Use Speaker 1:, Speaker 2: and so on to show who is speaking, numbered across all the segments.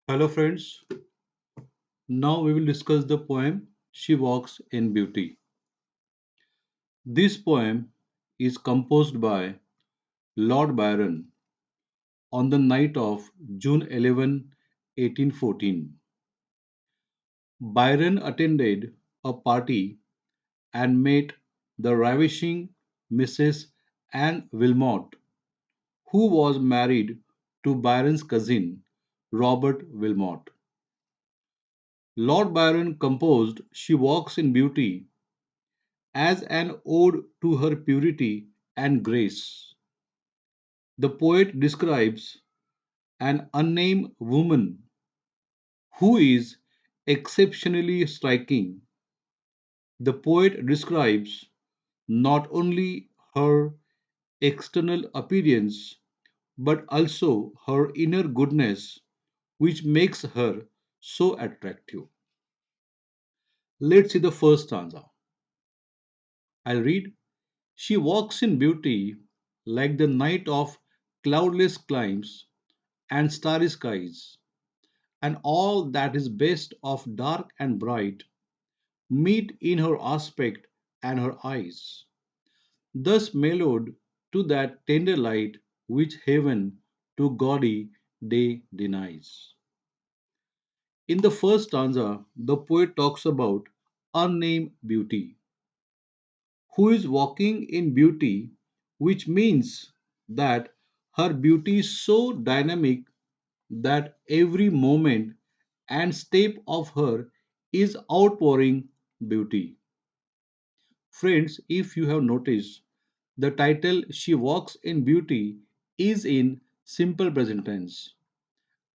Speaker 1: Hello, friends. Now we will discuss the poem She Walks in Beauty. This poem is composed by Lord Byron on the night of June 11, 1814. Byron attended a party and met the ravishing Mrs. Anne Wilmot, who was married to Byron's cousin, Robert Wilmot. Lord Byron composed She Walks in Beauty as an ode to her purity and grace. The poet describes an unnamed woman who is exceptionally striking. The poet describes not only her external appearance but also her inner goodness, which makes her so attractive. Let's see the first stanza. I'll read. She walks in beauty like the night of cloudless climes and starry skies, and all that is best of dark and bright meet in her aspect and her eyes, thus mellowed to that tender light which heaven to gaudy day denies. In the first stanza, the poet talks about unnamed beauty, who is walking in beauty, which means that her beauty is so dynamic that every moment and step of her is outpouring beauty. Friends, if you have noticed, the title She Walks in Beauty is in simple present tense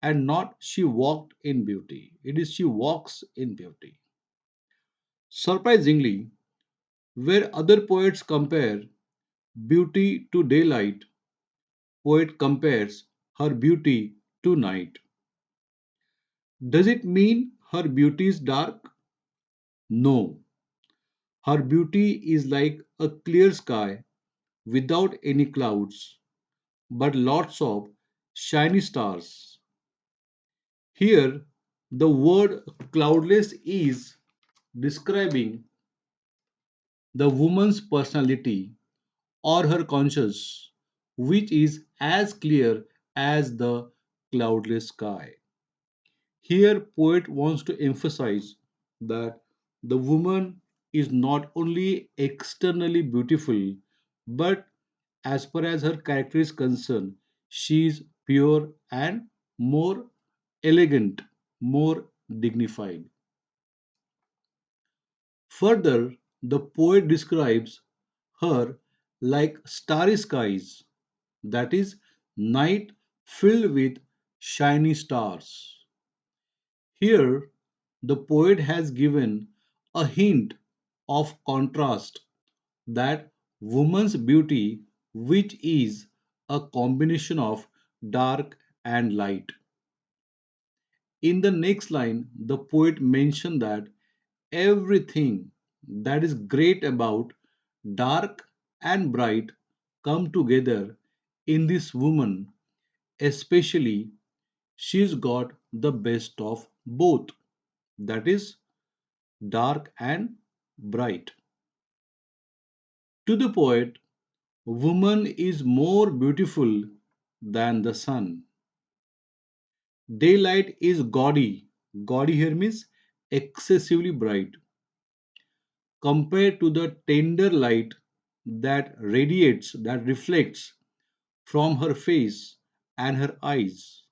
Speaker 1: and not She Walked in Beauty. It is She Walks in Beauty. Surprisingly, where other poets compare beauty to daylight, poet compares her beauty to night. Does it mean her beauty is dark? No. Her beauty is like a clear sky without any clouds, but lots of shiny stars. Here, the word cloudless is describing the woman's personality or her conscience, which is as clear as the cloudless sky. Here, poet wants to emphasize that the woman is not only externally beautiful, but as far as her character is concerned, she is pure and more elegant, more dignified. Further, the poet describes her like starry skies, that is, night filled with shiny stars. Here, the poet has given a hint of contrast that woman's beauty, which is a combination of dark and light. In the next line, the poet mentioned that everything that is great about dark and bright come together in this woman, especially she's got the best of both, that is, dark and bright. To the poet, woman is more beautiful than the sun. Daylight is gaudy. Gaudy here means excessively bright compared to the tender light that radiates, that reflects from her face and her eyes.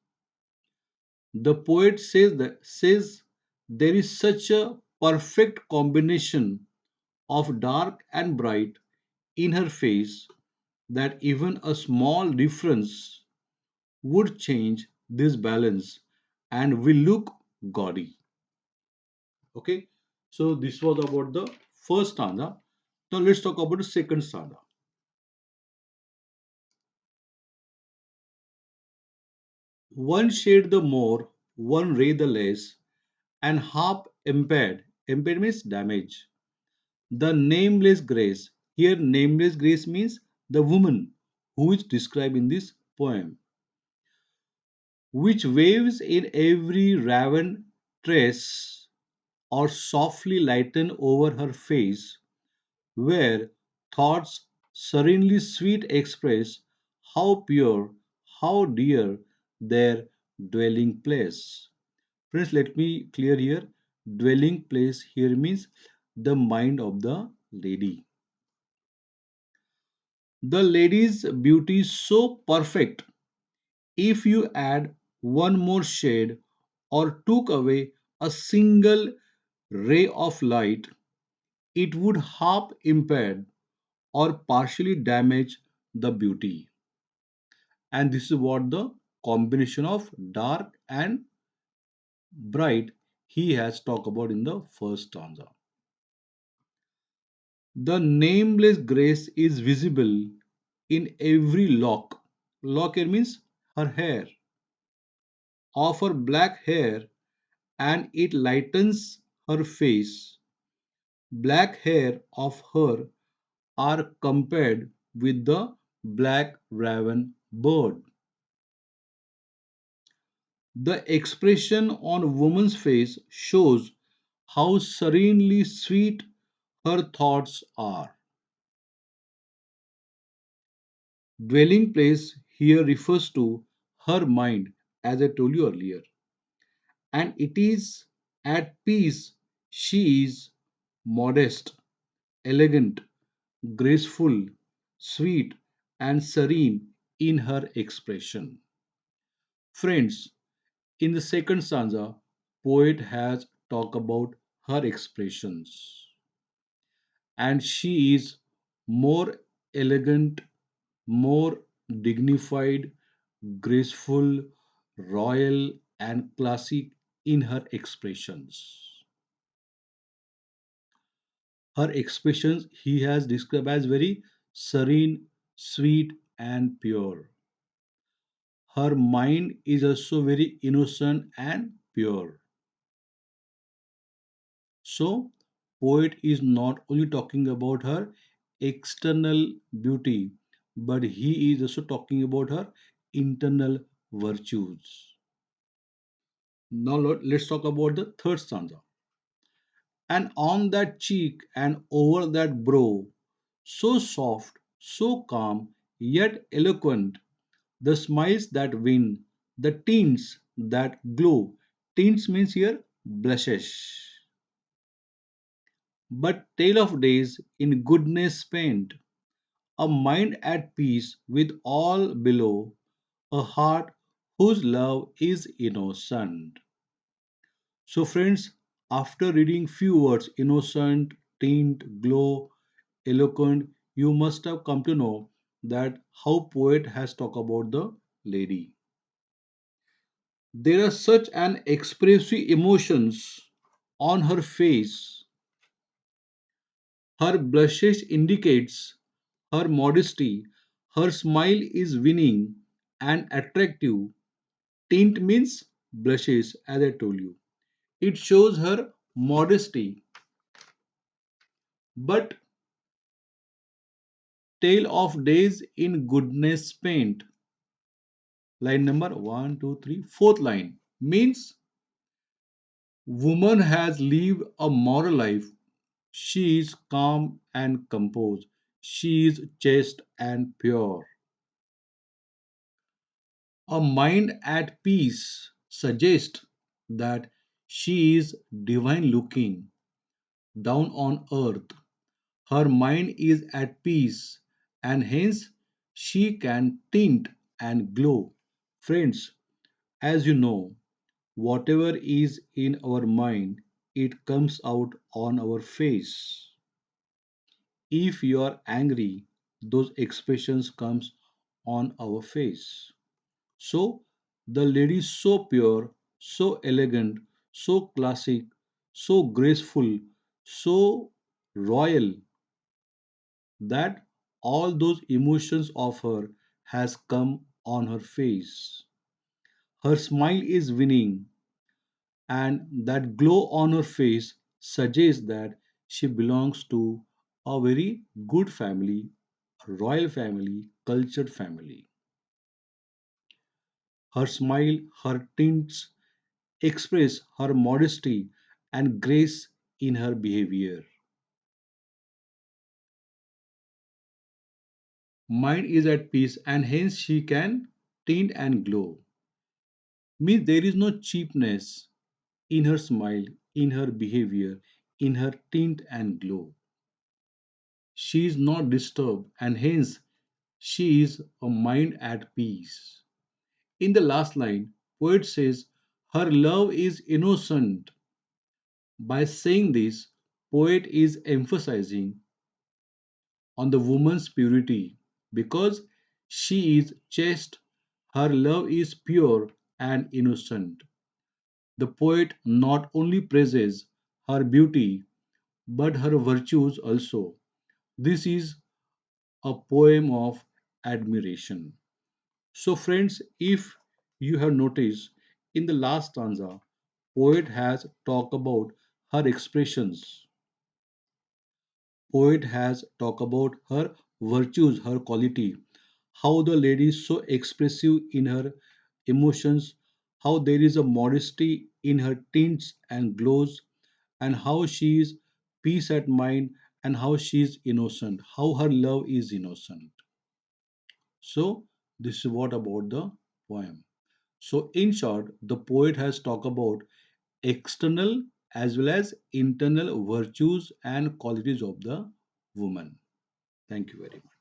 Speaker 1: The poet says there is such a perfect combination of dark and bright in her face that even a small difference would change this balance and will look gaudy. Okay, so this was about the first stanza. Now let's talk about the second stanza. One shade the more, one ray the less, and half impaired. Impaired means damage. The nameless grace. Here, nameless grace means the woman who is described in this poem. which waves in every raven tress or softly lighten over her face, where thoughts serenely sweet express how pure, how dear their dwelling place. Friends, let me clear here. Dwelling place here means the mind of the lady. The lady's beauty is so perfect. If you add one more shade or took away a single ray of light, it would half impair or partially damage the beauty. And this is what the combination of dark and bright he has talked about in the first stanza. The nameless grace is visible in every lock. Lock here means her hair, of her black hair, and it lightens her face. Black hair of her are compared with the black raven bird. The expression on woman's face shows how serenely sweet her thoughts are. Dwelling place here refers to her mind, as I told you earlier, and it is at peace. She is modest, elegant, graceful, sweet, and serene in her expression. Friends, in the second stanza, poet has talked about her expressions, and she is more elegant, more dignified, graceful, royal, and classic in her expressions. Her expressions he has described as very serene, sweet, and pure. Her mind is also very innocent and pure. So, poet is not only talking about her external beauty, but he is also talking about her internal virtues. Now, let's talk about the third stanza. And on that cheek and over that brow, so soft, so calm, yet eloquent, the smiles that win, the tints that glow. Tints means here blushes. But tale of days in goodness spent, a mind at peace with all below, a heart whose love is innocent. So, friends, after reading few words innocent, tint, glow, eloquent, you must have come to know that how poet has talked about the lady. There are such an expressive emotions on her face. Her blushes indicates her modesty. Her smile is winning and attractive. Tint means blushes, as I told you. It shows her modesty. But tale of days in goodness spent. Line number one, two, three, fourth line means woman has lived a moral life. She is calm and composed. She is chaste and pure. A mind at peace suggests that she is divine looking down on earth. Her mind is at peace and hence she can tint and glow. Friends, as you know, whatever is in our mind, it comes out on our face. If you are angry, those expressions comes on our face. So the lady is so pure, so elegant, so classic, so graceful, so royal that all those emotions of her has come on her face. Her smile is winning and that glow on her face suggests that she belongs to a very good family, a royal family, cultured family. Her smile, her tints express her modesty and grace in her behavior. Mind is at peace and hence she can tint and glow. Means there is no cheapness in her smile, in her behavior, in her tint and glow. She is not disturbed and hence she is a mind at peace. In the last line, poet says, her love is innocent. By saying this, poet is emphasizing on the woman's purity because she is chaste, her love is pure and innocent. The poet not only praises her beauty but her virtues also. This is a poem of admiration. So, friends, if you have noticed in the last stanza, poet has talked about her expressions. Poet has talked about her virtues, her quality, how the lady is so expressive in her emotions, how there is a modesty in her tints and glows, and how she is peace at mind, and how she is innocent, how her love is innocent. So, this is what about the poem. So, in short, the poet has talked about external as well as internal virtues and qualities of the woman. Thank you very much.